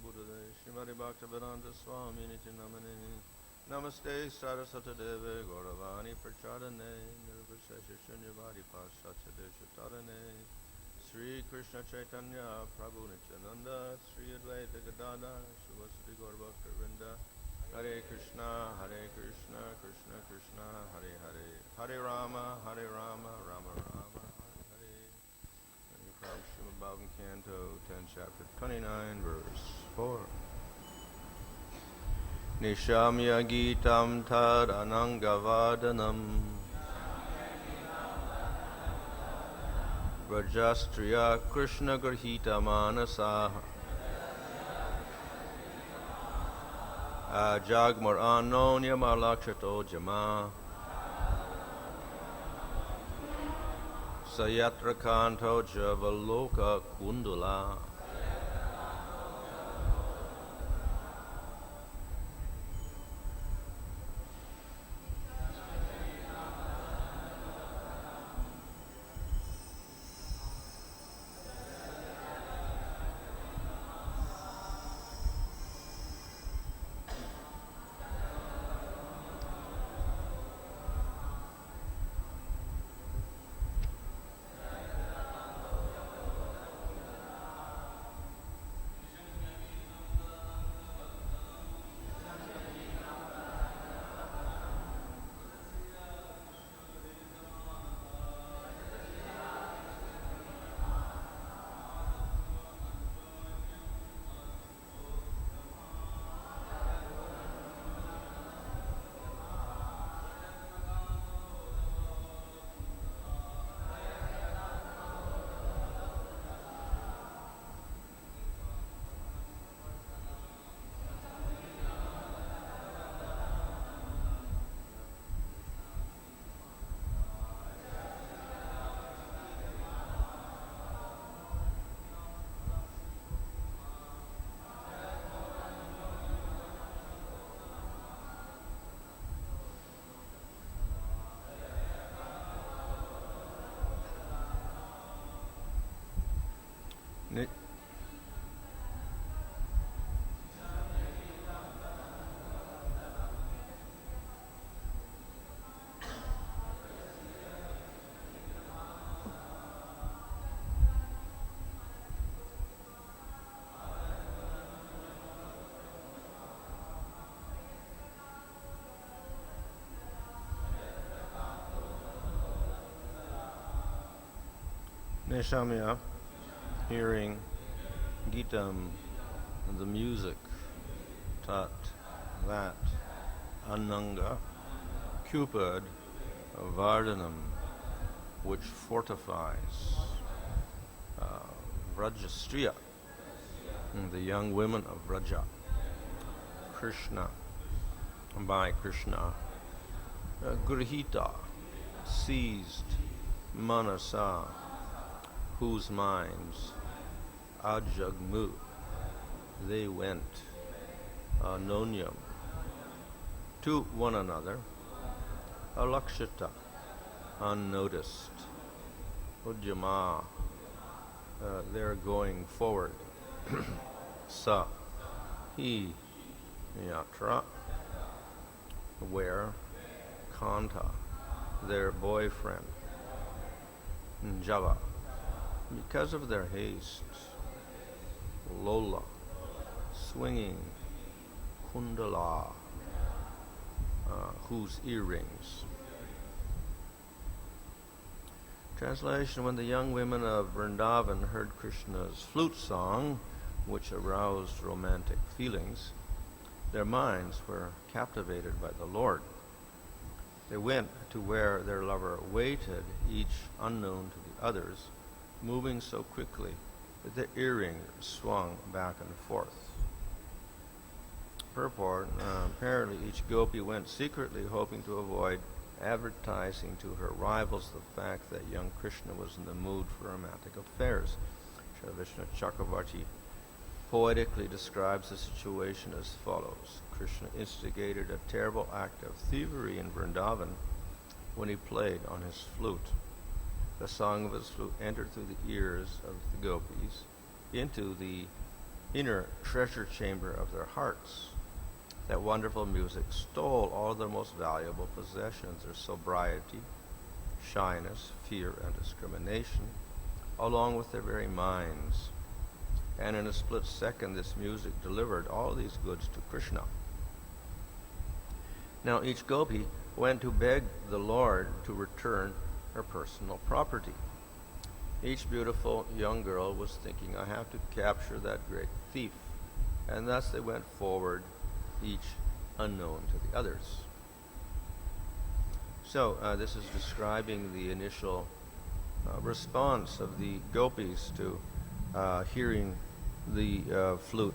Buddhade Srimati Bhaktivedanta Swami Niti Namane Namaste Saraswati Deve Gauravani Prachadane Nirvishesha Shunyavadi Paschatya Deshatarane Sri Krishna Chaitanya Prabhu Nityananda Sri Advaita Gadada Shivasati Gaurabhakta Hare Krishna, Krishna Krishna, Hare Hare, Hare Rama, Rama Rama, Hare Hare. And from Srimad Bhagavatam Canto 10, chapter 29, verse 4. Nishamya Gitam Tad Anangavadanam Rajastriya Krishna Grahita Manasa Jagmar Anonya Malakshato Jama Sayatra Kanto Javaloka Kundula. Neshamya, hearing Gitam, the music, Tat, that, Ananga, Cupid, Vardhanam, which fortifies, Vrajastriya, the young women of Vraja, Krishna, by Krishna, Grihita, seized, Manasa, whose minds, Ajagmu, they went, Anonyam, to one another, Alakshita, unnoticed, Ujjama, they're going forward, Sa, he, Yatra, where, Kanta, their boyfriend, Java, because of their haste, Lola, swinging, Kundala, whose earrings. Translation: when the young women of Vrindavan heard Krishna's flute song, which aroused romantic feelings, their minds were captivated by the Lord. They went to where their lover waited, each unknown to the others, moving so quickly that the earrings swung back and forth. Purport, apparently each gopi went secretly hoping to avoid advertising to her rivals the fact that young Krishna was in the mood for romantic affairs. Sri Vishnu Chakravarti poetically describes the situation as follows. Krishna instigated a terrible act of thievery in Vrindavan when he played on his flute. The song of his flute entered through the ears of the gopis into the inner treasure chamber of their hearts. That wonderful music stole all their most valuable possessions, their sobriety, shyness, fear, and discrimination, along with their very minds. And in a split second, this music delivered all these goods to Krishna. Now each gopi went to beg the Lord to return her personal property. Each beautiful young girl was thinking, I have to capture that great thief. And thus they went forward, each unknown to the others. So this is describing the initial response of the gopis to hearing the flute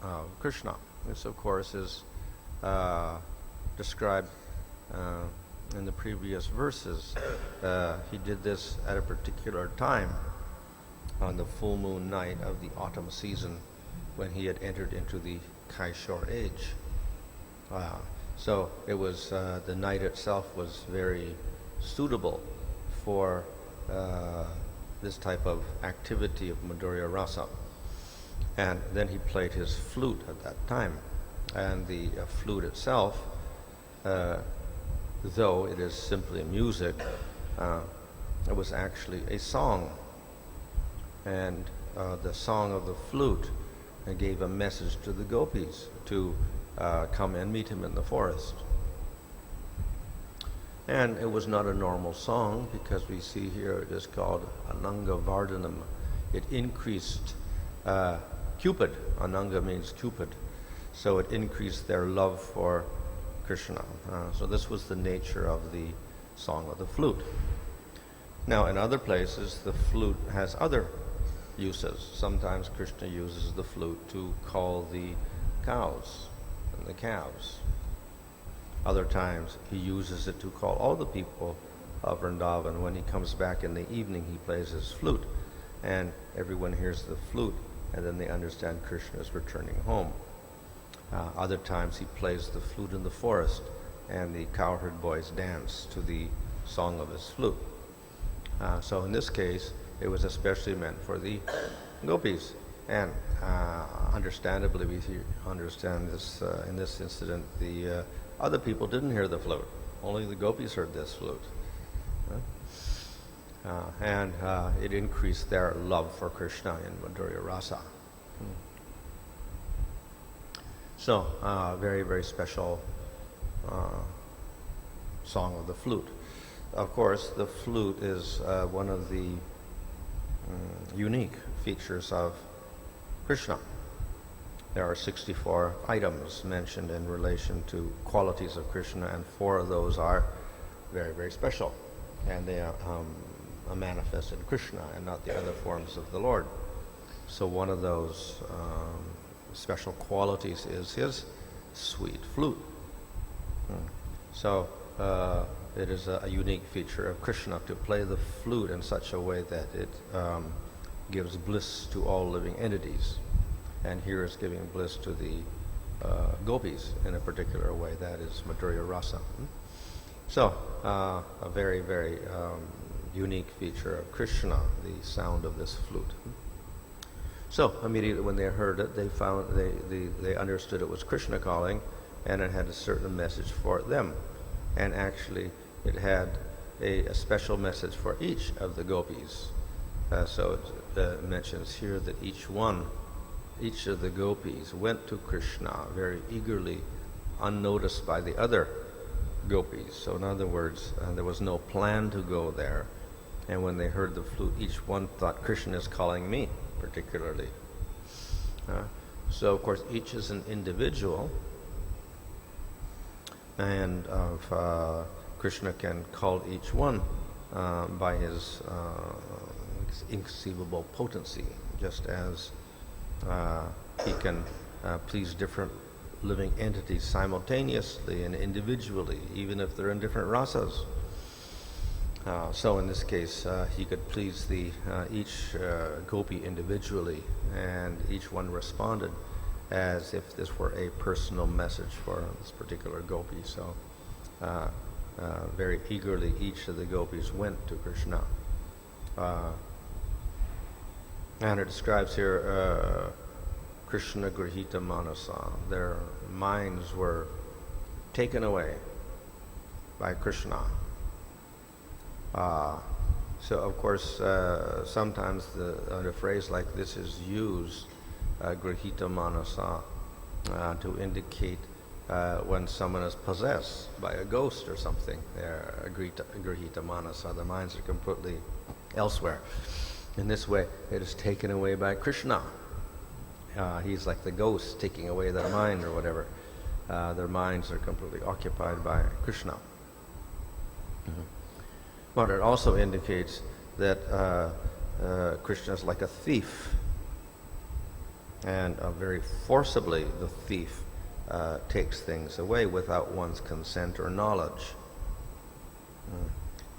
of Krishna. This, of course, is described in the previous verses. He did this at a particular time on the full moon night of the autumn season when he had entered into the Kaishore age. So it was, the night itself was very suitable for this type of activity of Madhurya Rasa. And then he played his flute at that time. And the flute itself, though it is simply music, it was actually a song. And the song of the flute gave a message to the gopis to come and meet him in the forest. And it was not a normal song, because we see here it is called Ananga Vardhanam. It increased Cupid. Ananga means Cupid. So it increased their love for Krishna. So this was the nature of the song of the flute. Now in other places the flute has other uses. Sometimes Krishna uses the flute to call the cows and the calves. Other times he uses it to call all the people of Vrindavan. When he comes back in the evening, he plays his flute, and everyone hears the flute, and then they understand Krishna is returning home. Other times he plays the flute in the forest, and the cowherd boys dance to the song of his flute. So in this case, it was especially meant for the gopis. And understandably, we understand this in this incident, the other people didn't hear the flute. Only the gopis heard this flute. And it increased their love for Krishna in Madhurya Rasa. So, very, very special song of the flute. Of course, the flute is one of the unique features of Krishna. There are 64 items mentioned in relation to qualities of Krishna, and 4 of those are very, very special. And they are manifested Krishna and not the other forms of the Lord. So one of those special qualities is his sweet flute. So it is a unique feature of Krishna to play the flute in such a way that it gives bliss to all living entities. And here is giving bliss to the gopis in a particular way. That is Madhurya Rasa. So a very, very unique feature of Krishna, the sound of this flute. So immediately when they heard it, they understood it was Krishna calling, and it had a certain message for them. And actually it had a special message for each of the gopis. So it mentions here that each of the gopis went to Krishna very eagerly, unnoticed by the other gopis. So in other words, there was no plan to go there. And when they heard the flute, each one thought, Krishna is calling me, particularly. So of course each is an individual, and Krishna can call each one by his inconceivable potency, just as he can please different living entities simultaneously and individually, even if they're in different rasas. So in this case, he could please each gopi individually, and each one responded as if this were a personal message for this particular gopi. So very eagerly each of the gopis went to Krishna. And it describes here Krishna grihita manasa. Their minds were taken away by Krishna. So of course, sometimes a phrase like this is used, grihita manasa, to indicate when someone is possessed by a ghost or something. They're grihita manasa. Their minds are completely elsewhere. In this way, it is taken away by Krishna. He's like the ghost taking away their mind or whatever. Their minds are completely occupied by Krishna. Mm-hmm. But it also indicates that Krishna is like a thief, and very forcibly the thief takes things away without one's consent or knowledge.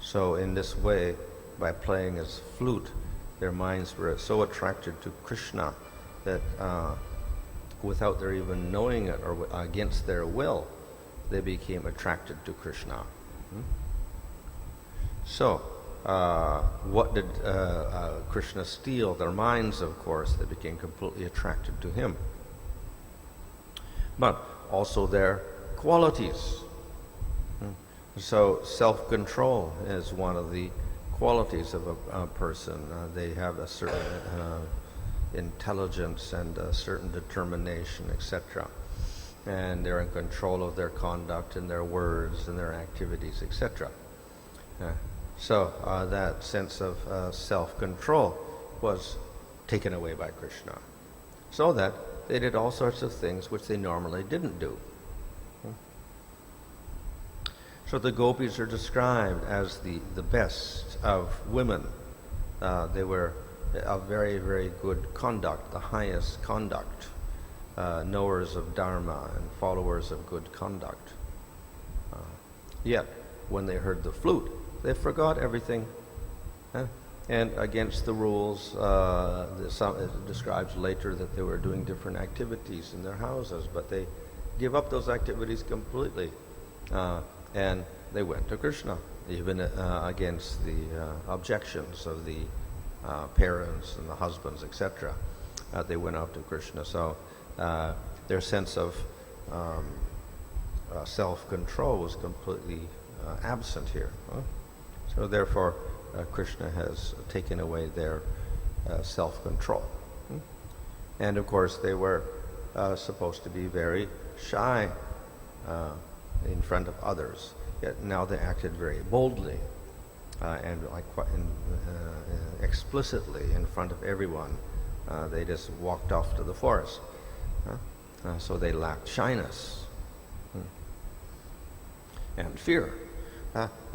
So in this way, by playing his flute, their minds were so attracted to Krishna that without their even knowing it or against their will, they became attracted to Krishna. So, what did Krishna steal? Their minds, of course. They became completely attracted to him. But also their qualities. So, self-control is one of the qualities of a person. They have a certain intelligence and a certain determination, etc. And they're in control of their conduct and their words and their activities, etc. So that sense of self-control was taken away by Krishna, so that they did all sorts of things which they normally didn't do. So the gopis are described as the best of women. They were of very, very good conduct, the highest conduct, knowers of dharma and followers of good conduct. Yet, when they heard the flute, they forgot everything. And against the rules, it describes later that they were doing different activities in their houses, but they give up those activities completely. And they went to Krishna, even against the objections of the parents and the husbands, etc. They went out to Krishna. So their sense of self-control was completely absent here. So therefore, Krishna has taken away their self-control. And of course, they were supposed to be very shy in front of others. Yet now they acted very boldly and explicitly in front of everyone. They just walked off to the forest. So they lacked shyness and fear.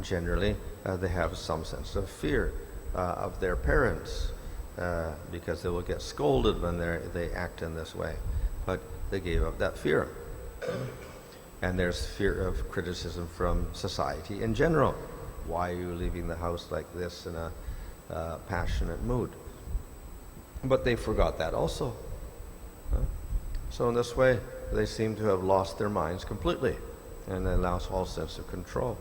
Generally, they have some sense of fear of their parents because they will get scolded when they act in this way. But they gave up that fear. And there's fear of criticism from society in general. Why are you leaving the house like this in a passionate mood? But they forgot that also. So in this way, they seem to have lost their minds completely, and they lost all sense of control,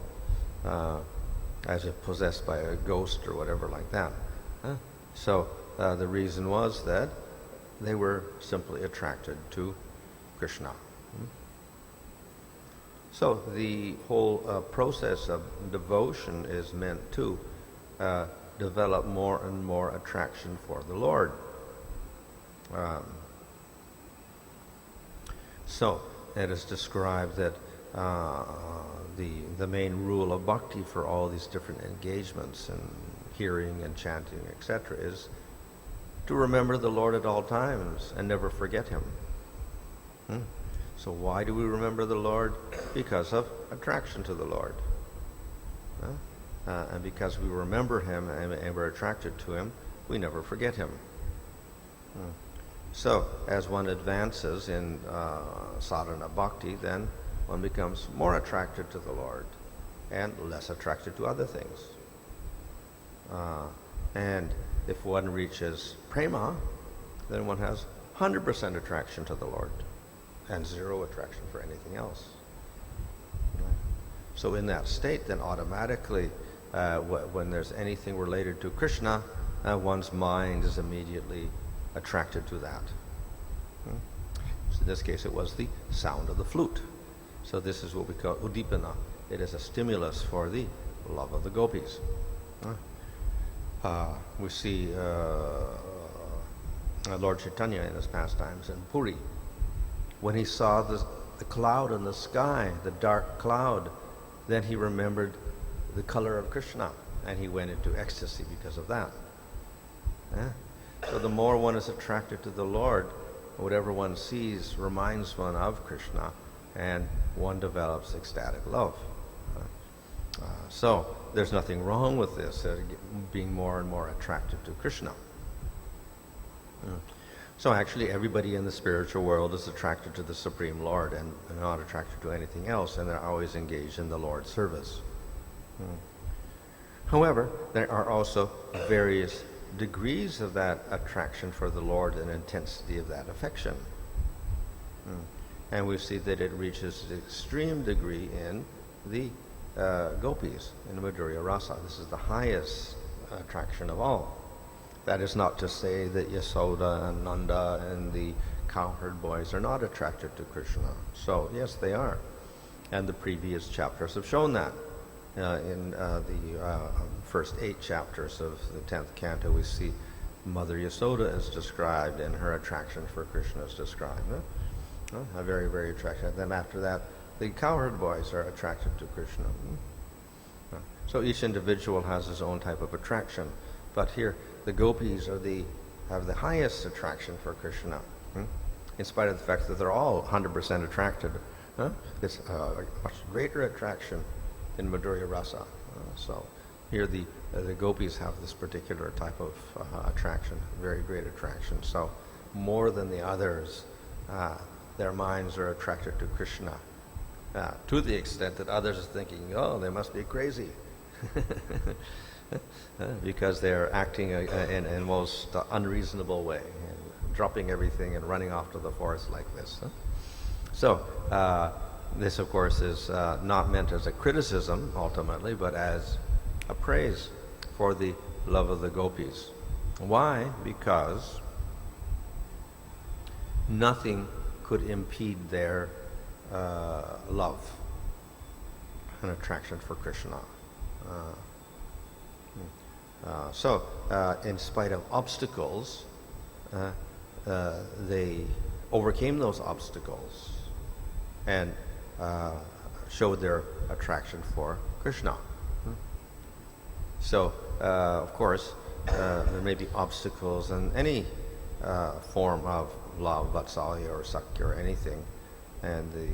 as if possessed by a ghost or whatever like that. So the reason was that they were simply attracted to Krishna. So the whole process of devotion is meant to develop more and more attraction for the Lord. So it is described that the main rule of bhakti for all these different engagements and hearing and chanting, etc., is to remember the Lord at all times and never forget Him. So why do we remember the Lord? Because of attraction to the Lord. And because we remember Him and we're attracted to Him, we never forget Him. So as one advances in sadhana bhakti, then one becomes more attracted to the Lord and less attracted to other things. And if one reaches prema, then one has 100% attraction to the Lord and zero attraction for anything else. So in that state, then automatically, when there's anything related to Krishna, one's mind is immediately attracted to that. So in this case, it was the sound of the flute. So this is what we call udipana. It is a stimulus for the love of the gopis. We see Lord Chaitanya in his pastimes in Puri. When he saw the cloud in the sky, the dark cloud, then he remembered the color of Krishna, and he went into ecstasy because of that. So the more one is attracted to the Lord, whatever one sees reminds one of Krishna, and one develops ecstatic love. So there's nothing wrong with this, being more and more attracted to Krishna. So actually everybody in the spiritual world is attracted to the Supreme Lord and not attracted to anything else, and they're always engaged in the Lord's service. However, there are also various degrees of that attraction for the Lord and intensity of that affection. And we see that it reaches the extreme degree in the gopis, in Madhurya Rasa. This is the highest attraction of all. That is not to say that Yasoda and Nanda and the cowherd boys are not attracted to Krishna. So, yes, they are. And the previous chapters have shown that. In the first 8 chapters of the 10th canto, we see Mother Yasoda is described and her attraction for Krishna is described. Very, very attractive. Then after that, the cowherd boys are attracted to Krishna. So each individual has his own type of attraction. But here, the gopis have the highest attraction for Krishna, in spite of the fact that they're all 100% attracted. It's a much greater attraction in Madhurya Rasa. So here the gopis have this particular type of attraction, very great attraction. So more than the others, their minds are attracted to Krishna, to the extent that others are thinking, oh, they must be crazy. Because they're acting in a most unreasonable way, and dropping everything and running off to the forest like this. So this, of course, is not meant as a criticism, ultimately, but as a praise for the love of the gopis. Why? Because nothing could impede their love and attraction for Krishna. So, in spite of obstacles, they overcame those obstacles and showed their attraction for Krishna. So, of course, there may be obstacles in any form of love, vatsalya or sakya or anything, and the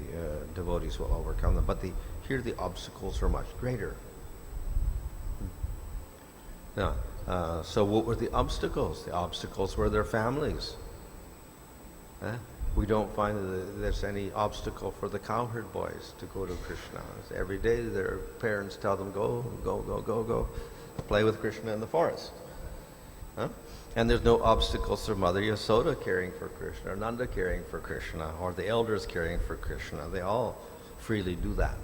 devotees will overcome them. But here the obstacles are much greater. So what were the obstacles? The obstacles were their families. We don't find that there's any obstacle for the cowherd boys to go to Krishna. Every day their parents tell them, go, play with Krishna in the forest. And there's no obstacles for Mother Yasoda caring for Krishna, or Nanda caring for Krishna, or the elders caring for Krishna. They all freely do that.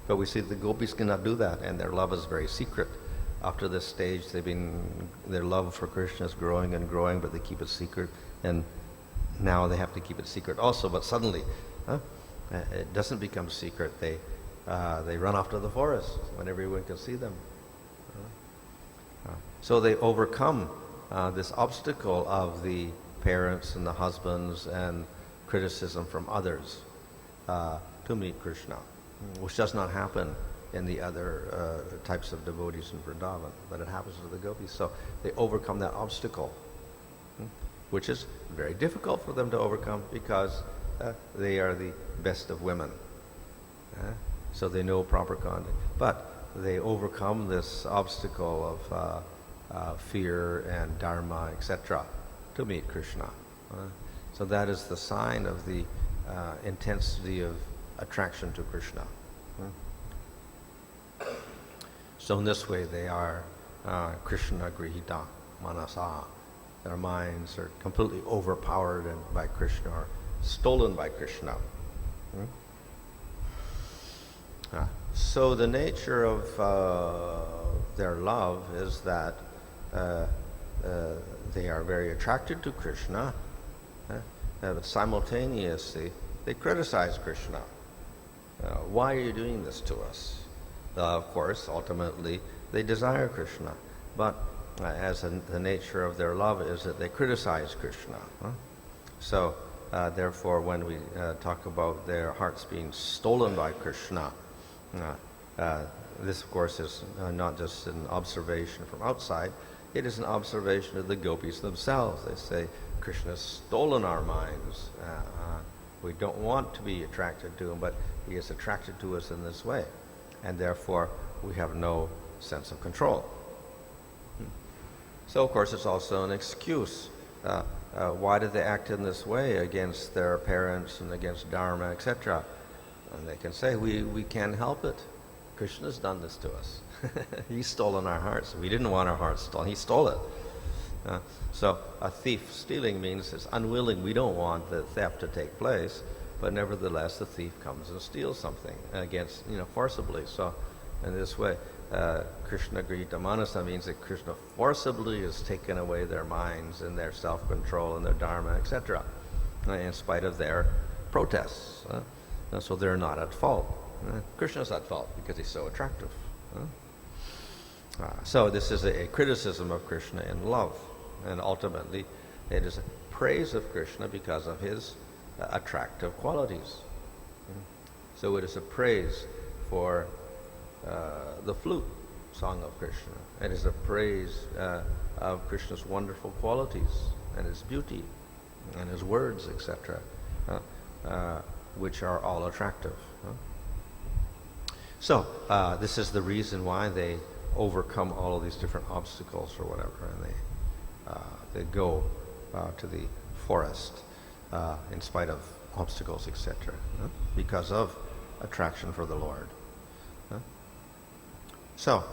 But we see the gopis cannot do that, and their love is very secret. Up to this stage, their love for Krishna is growing and growing, but they keep it secret, and now they have to keep it secret also. But suddenly, it doesn't become secret. They run off to the forest when everyone can see them. So they overcome this obstacle of the parents and the husbands and criticism from others to meet Krishna, which does not happen in the other types of devotees in Vrindavan, but it happens to the gopis. So they overcome that obstacle, which is very difficult for them to overcome because they are the best of women. So they know proper conduct. But they overcome this obstacle of fear and dharma, etc., to meet Krishna. So that is the sign of the intensity of attraction to Krishna. So in this way they are Krishna grihita manasa. Their minds are completely overpowered by Krishna, or stolen by Krishna. So the nature of their love is that they are very attracted to Krishna, but simultaneously they criticize Krishna. Why are you doing this to us? Of course, ultimately, they desire Krishna, but as the nature of their love is that they criticize Krishna. So, therefore, when we talk about their hearts being stolen by Krishna, this, of course, is not just an observation from outside, it is an observation of the gopis themselves. They say, Krishna has stolen our minds. We don't want to be attracted to him, but he is attracted to us in this way. And therefore, we have no sense of control. So, of course, it's also an excuse. Why did they act in this way against their parents and against dharma, etc.? And they can say, we can't help it. Krishna's done this to us. He's stolen our hearts. We didn't want our hearts stolen. He stole it. So a thief stealing means it's unwilling. We don't want the theft to take place, but nevertheless the thief comes and steals something against, forcibly. So in this way, Krishna Grihita Manasa means that Krishna forcibly has taken away their minds and their self-control and their dharma, etc., in spite of their protests. So they're not at fault. Krishna's at fault because he's so attractive. So this is a criticism of Krishna in love, and ultimately it is a praise of Krishna because of his attractive qualities. So it is a praise for the flute song of Krishna. It is a praise of Krishna's wonderful qualities and his beauty and his words, etc., which are all attractive. So this is the reason why they overcome all of these different obstacles or whatever, and they go to the forest in spite of obstacles, etc., because of attraction for the Lord. So,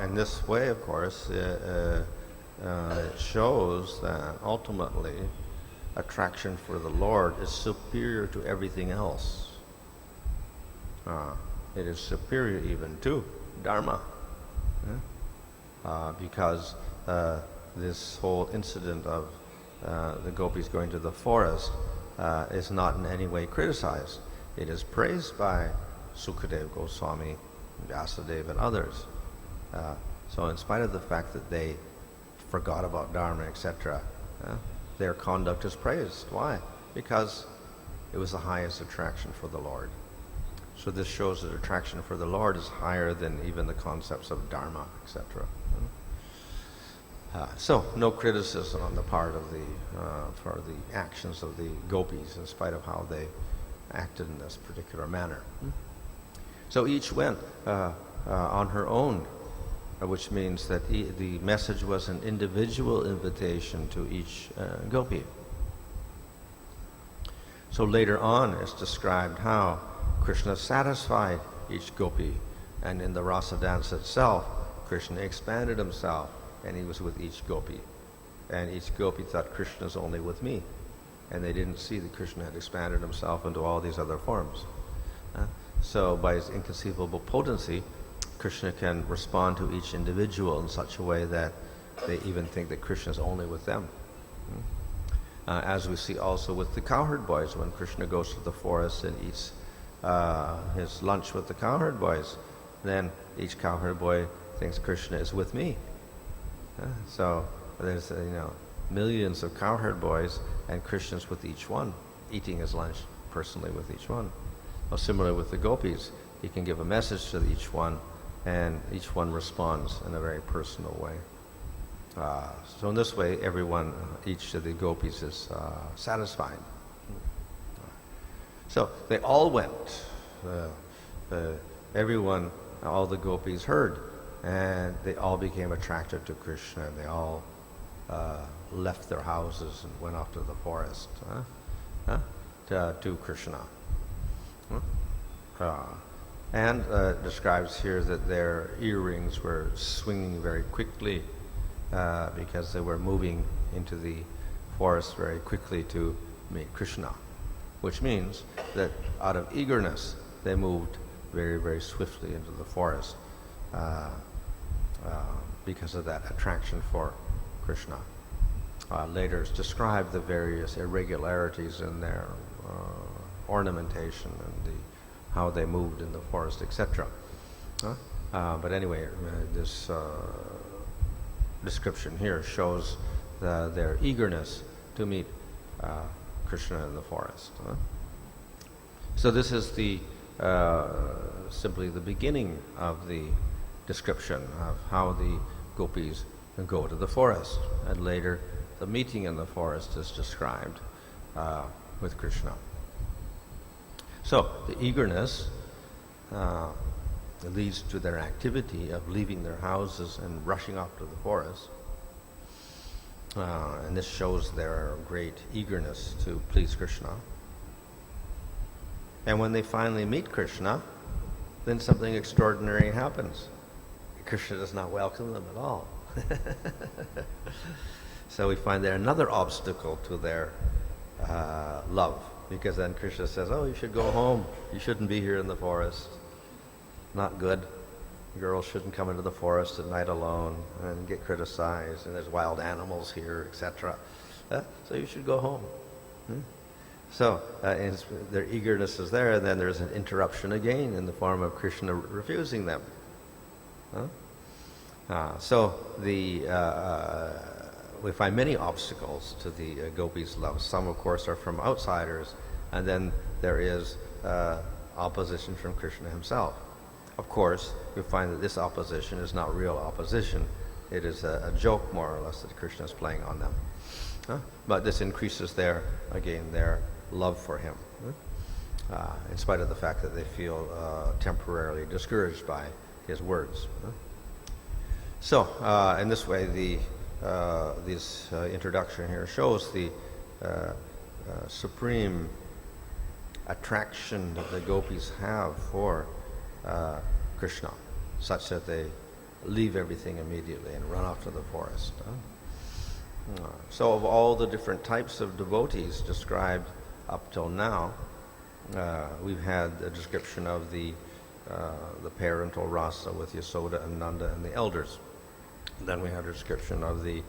in this way, of course, it shows that ultimately attraction for the Lord is superior to everything else. It is superior even to dharma, because this whole incident of the gopis going to the forest is not in any way criticized. It is praised by Sukadeva Goswami, Vyasadeva, and others. So in spite of the fact that they forgot about dharma, etc., their conduct is praised. Why? Because it was the highest attraction for the Lord. So this shows that attraction for the Lord is higher than even the concepts of dharma, etc. So no criticism on the part of for the actions of the gopis, in spite of how they acted in this particular manner. So each went on her own, which means that the message was an individual invitation to each gopi. So later on it's described how Krishna satisfied each gopi, and in the rasa dance itself, Krishna expanded himself, and he was with each gopi. And each gopi thought, Krishna's only with me. And they didn't see that Krishna had expanded himself into all these other forms. So by his inconceivable potency, Krishna can respond to each individual in such a way that they even think that Krishna is only with them. As we see also with the cowherd boys, when Krishna goes to the forest and eats his lunch with the cowherd boys, then each cowherd boy thinks Krishna is with me. So there's millions of cowherd boys, and Krishna's with each one, eating his lunch personally with each one. Well, similarly with the gopis, he can give a message to each one, and each one responds in a very personal way. So in this way, each of the gopis is satisfied. So they all went. Everyone, all the gopis heard, and they all became attracted to Krishna, and they all left their houses and went off to the forest to Krishna. And it describes here that their earrings were swinging very quickly because they were moving into the forest very quickly to meet Krishna, which means that out of eagerness they moved very, very swiftly into the forest because of that attraction for Krishna. later describe the various irregularities in their ornamentation and how they moved in the forest, etc. But anyway, this description here shows their eagerness to meet Krishna in the forest. So this is simply the beginning of the description of how the gopis go to the forest, and later the meeting in the forest is described with Krishna. So the eagerness leads to their activity of leaving their houses and rushing off to the forest. And this shows their great eagerness to please Krishna. And when they finally meet Krishna, then something extraordinary happens. Krishna does not welcome them at all. So we find there another obstacle to their love, because then Krishna says, oh, you should go home. You shouldn't be here in the forest. Not good. Girls shouldn't come into the forest at night alone and get criticized, and there's wild animals here, etc. So you should go home. So their eagerness is there, and then there's an interruption again in the form of Krishna refusing them. So we find many obstacles to the gopis' love. Some, of course, are from outsiders, and then there is opposition from Krishna himself. Of course, we find that this opposition is not real opposition. It is a joke, more or less, that Krishna is playing on them. But this increases their love for him, in spite of the fact that they feel temporarily discouraged by his words. So, in this way, this introduction here shows the supreme attraction that the gopis have for Krishna, such that they leave everything immediately and run off to the forest. So of all the different types of devotees described up till now, we've had a description of the parental rasa with Yasoda and Nanda and the elders. Then we had a description of the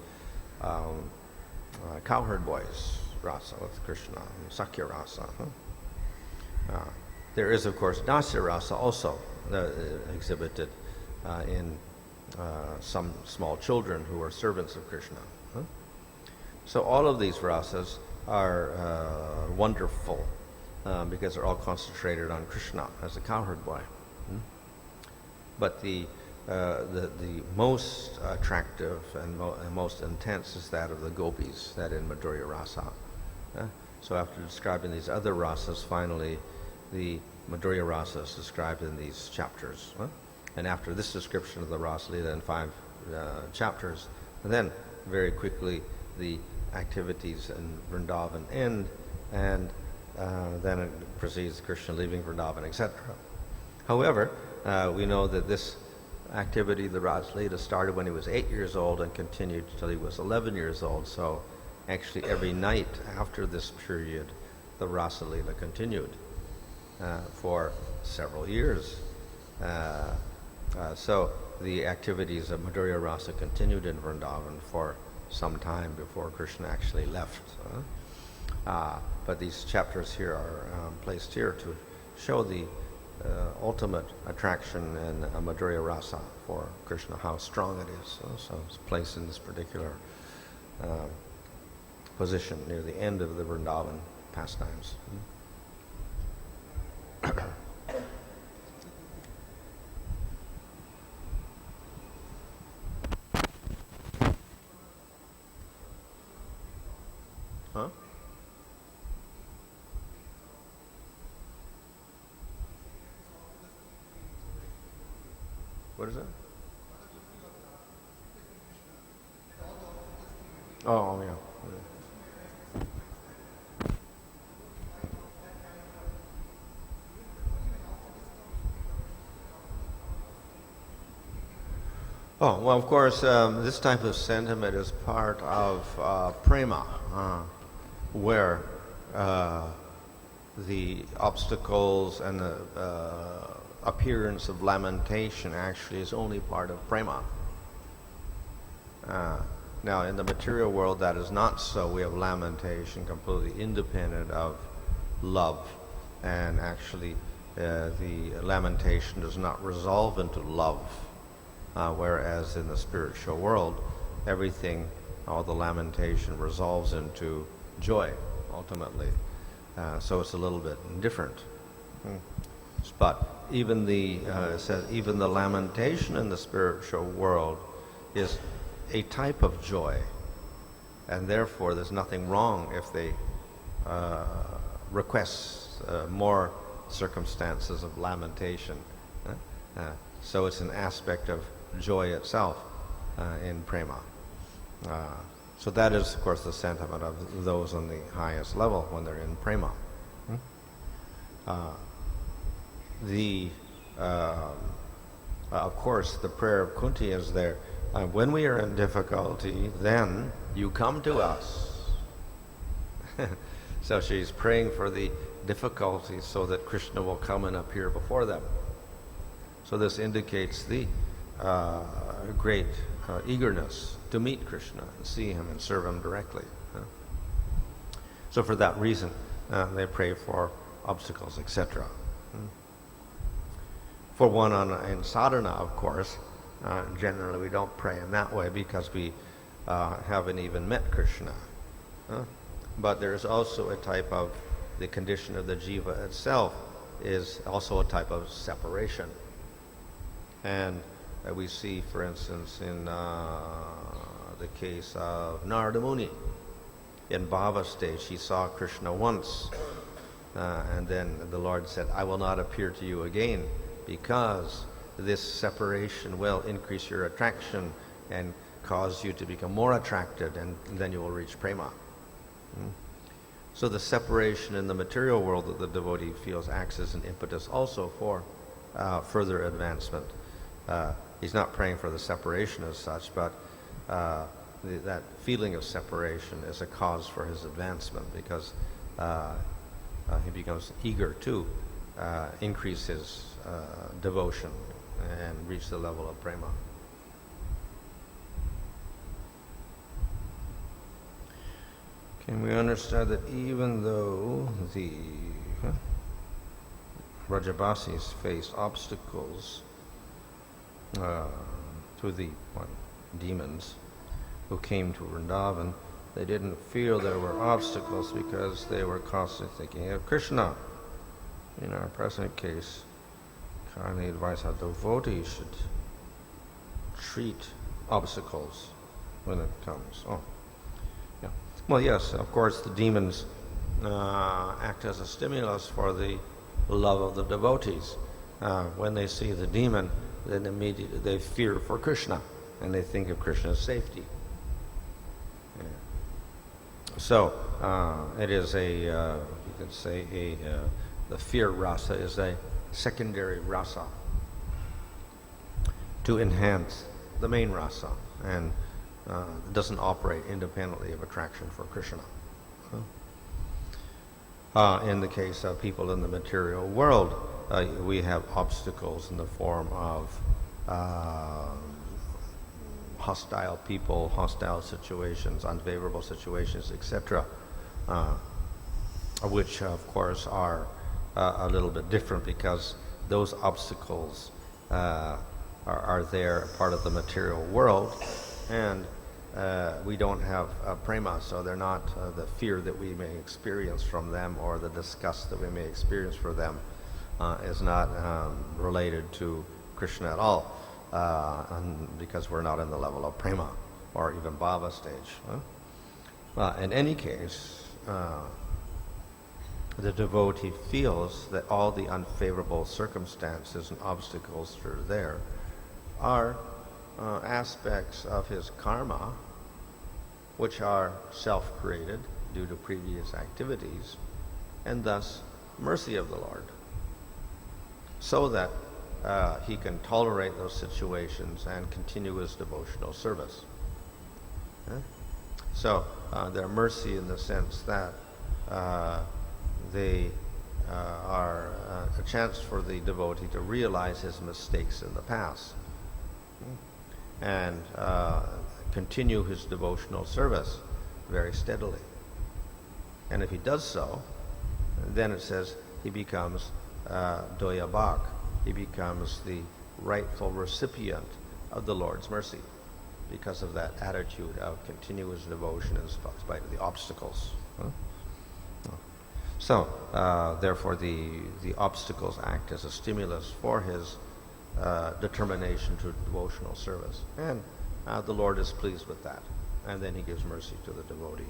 cowherd boys rasa with Krishna, and Sakya rasa. There is, of course, Dasya rasa also exhibited in some small children who are servants of Krishna. So all of these rasas are wonderful because they're all concentrated on Krishna as a cowherd boy. But the most attractive and most intense is that of the gopis, that in Madhurya rasa. So after describing these other rasas, finally the Madhurya rasa is described in these chapters. And after this description of the Rasa Lila in 5 chapters, then very quickly the activities in Vrindavan end, and then it proceeds Krishna leaving Vrindavan, etc. However, we know that this activity, the Rasa Lila, started when he was 8 years old and continued till he was 11 years old. So actually every night after this period, the Rasa Lila continued for several years. So the activities of Madhurya Rasa continued in Vrindavan for some time before Krishna actually left. But these chapters here are placed here to show the ultimate attraction in Madhurya Rasa for Krishna, how strong it is. So it's placed in this particular position near the end of the Vrindavan pastimes. Huh? What is that? Oh, yeah. Oh, well, of course, this type of sentiment is part of prema, where the obstacles and the appearance of lamentation actually is only part of prema. Now, in the material world, that is not so. We have lamentation completely independent of love, and actually the lamentation does not resolve into love, whereas in the spiritual world, everything, all the lamentation resolves into joy, ultimately. So it's a little bit different. But even it says even the lamentation in the spiritual world is a type of joy, and therefore there's nothing wrong if they request more circumstances of lamentation. So it's an aspect of joy itself in prema. So that is, of course, the sentiment of those on the highest level when they're in prema. Of course, the prayer of Kunti is there. When we are in difficulty, then you come to us. So she's praying for the difficulties so that Krishna will come and appear before them. So this indicates the great eagerness to meet Krishna and see him and serve him directly. So for that reason, they pray for obstacles, etc. For one in sadhana, of course, generally we don't pray in that way because we haven't even met Krishna. But there's also a type of, the condition of the jiva itself is also a type of separation. And we see, for instance, in the case of Narada Muni. In bhava stage, he saw Krishna once, and then the Lord said, I will not appear to you again, because this separation will increase your attraction and cause you to become more attracted, and then you will reach prema. So the separation in the material world that the devotee feels acts as an impetus also for further advancement. He's not praying for the separation as such, but that feeling of separation is a cause for his advancement, because he becomes eager to increase his devotion and reach the level of prema. Can we understand that even though the Rajabasis faced obstacles to the demons who came to Vrindavan, they didn't feel there were obstacles because they were constantly thinking of Krishna. In our present case, kindly advise how devotees should treat obstacles when it comes. Well, yes, of course, the demons act as a stimulus for the love of the devotees. When they see the demon, then immediately they fear for Krishna, and they think of Krishna's safety. So it is you could say, the fear rasa is a secondary rasa to enhance the main rasa, and doesn't operate independently of attraction for Krishna. In the case of people in the material world, we have obstacles in the form of hostile people, hostile situations, unfavorable situations, etc., which of course are a little bit different, because those obstacles are there, part of the material world, and we don't have prema, so they're not the fear that we may experience from them, or the disgust that we may experience for them is not related to Krishna at all, because we're not in the level of prema or even bhava stage. In any case, the devotee feels that all the unfavorable circumstances and obstacles that are there are aspects of his karma, which are self-created due to previous activities, and thus mercy of the Lord, so that he can tolerate those situations and continue his devotional service. So they're mercy in the sense that they are a chance for the devotee to realize his mistakes in the past, and continue his devotional service very steadily. And if he does so, then it says he becomes Doya Bak. He becomes the rightful recipient of the Lord's mercy because of that attitude of continuous devotion in spite of the obstacles. So, therefore, the obstacles act as a stimulus for his determination to devotional service. And the Lord is pleased with that. And then he gives mercy to the devotee.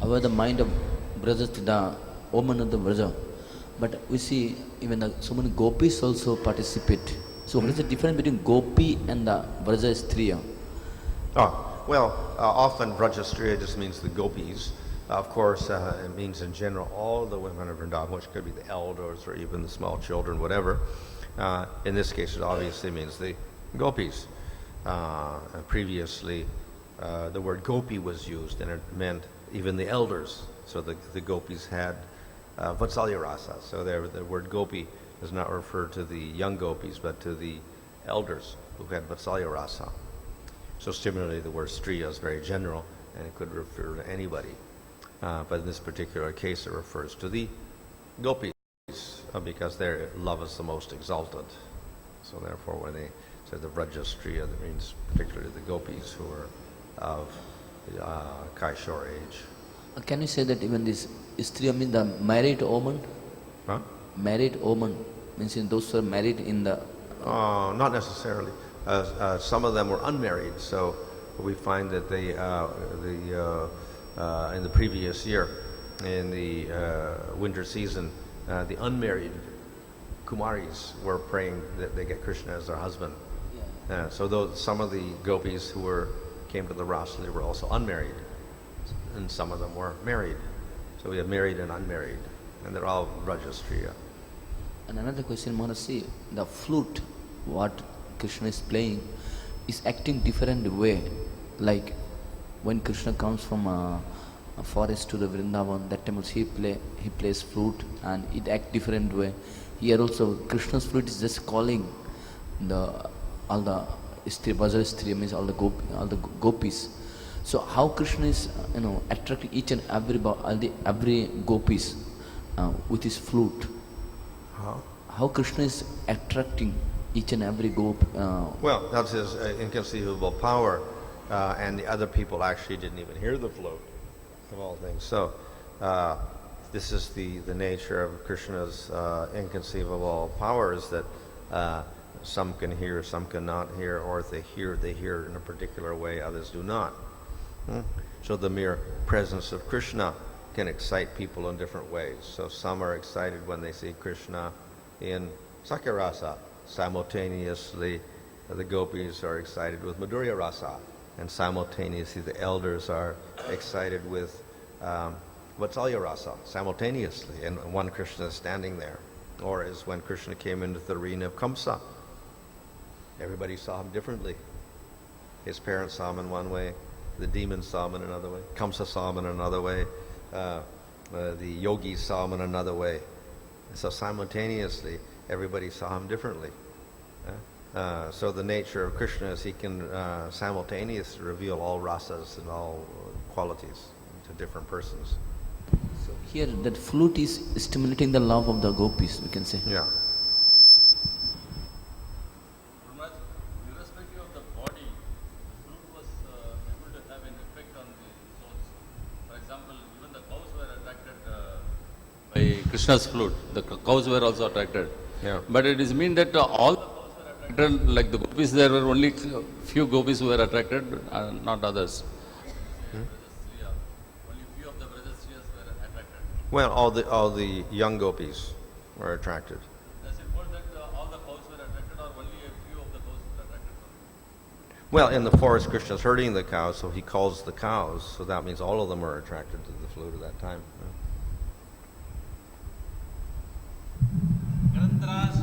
Our the mind of brothers to the woman of the brother. But we see even so many gopis also participate. So what is the difference between gopi and the Vraja Striya? Often Vraja Striya just means the gopis. Of course, it means in general all the women of Vrindavan, which could be the elders or even the small children, whatever. In this case, it obviously means the gopis. Previously, the word gopi was used, and it meant even the elders. So the gopis had Vatsalya rasa. So the word gopi does not refer to the young gopis, but to the elders who had Vatsalya rasa. So similarly, the word striya is very general, and it could refer to anybody. But in this particular case, it refers to the gopis, because their love is the most exalted. So therefore, when they say the Vraja Striya, that means particularly the gopis who are of Kaishore age. Can you say that even this Striya means the married woman? Huh? Married woman means in those who are married in the... Not necessarily. Some of them were unmarried, so we find that in the previous year, in the winter season, the unmarried Kumaris were praying that they get Krishna as their husband. Yeah. So some of the gopis who came to the Rasa, they were also unmarried, and some of them were married. So we have married and unmarried, and they're all Vraja Striya. And another question, Mahasi, the flute, what Krishna is playing, is acting different way. Like when Krishna comes from a forest to the Vrindavan, that time also he plays flute, and it acts different way. Here also, Krishna's flute is just calling all the Vraja Striya, means all the gopis. So how Krishna is attracting each and every gopis with his flute? How Krishna is attracting each and every gopi? Well, that's his inconceivable power, and the other people actually didn't even hear the flute, of all things. So this is the nature of Krishna's inconceivable powers, that some can hear, some cannot hear, or if they hear in a particular way, others do not. So the mere presence of Krishna can excite people in different ways. So some are excited when they see Krishna in Sakya Rasa. Simultaneously, the gopis are excited with Madhurya Rasa, and simultaneously the elders are excited with Vatsalya Rasa, simultaneously, and one Krishna is standing there. Or as when Krishna came into the arena of Kamsa, everybody saw him differently. His parents saw him in one way, the demons saw him in another way, Kamsa saw him in another way, the yogis saw him in another way. So simultaneously, everybody saw him differently. So the nature of Krishna is he can simultaneously reveal all rasas and all qualities to different persons. So here that flute is stimulating the love of the gopis, we can say. Yeah. Irrespective of the body, the flute was able to have an effect on the souls. For example, even the cows were attracted by Krishna's flute. The cows were also attracted. Yeah. But it is mean that all the cows were attracted, like the gopis, there were only few gopis who were attracted, not others. Only few of the Vraja Striyas were attracted. Well, all the young gopis were attracted. Does it hold that all the cows were attracted, or only a few of the cows were attracted? Well, in the forest, Krishna's herding the cows, so he calls the cows, so that means all of them are attracted to the flute at that time. Granthras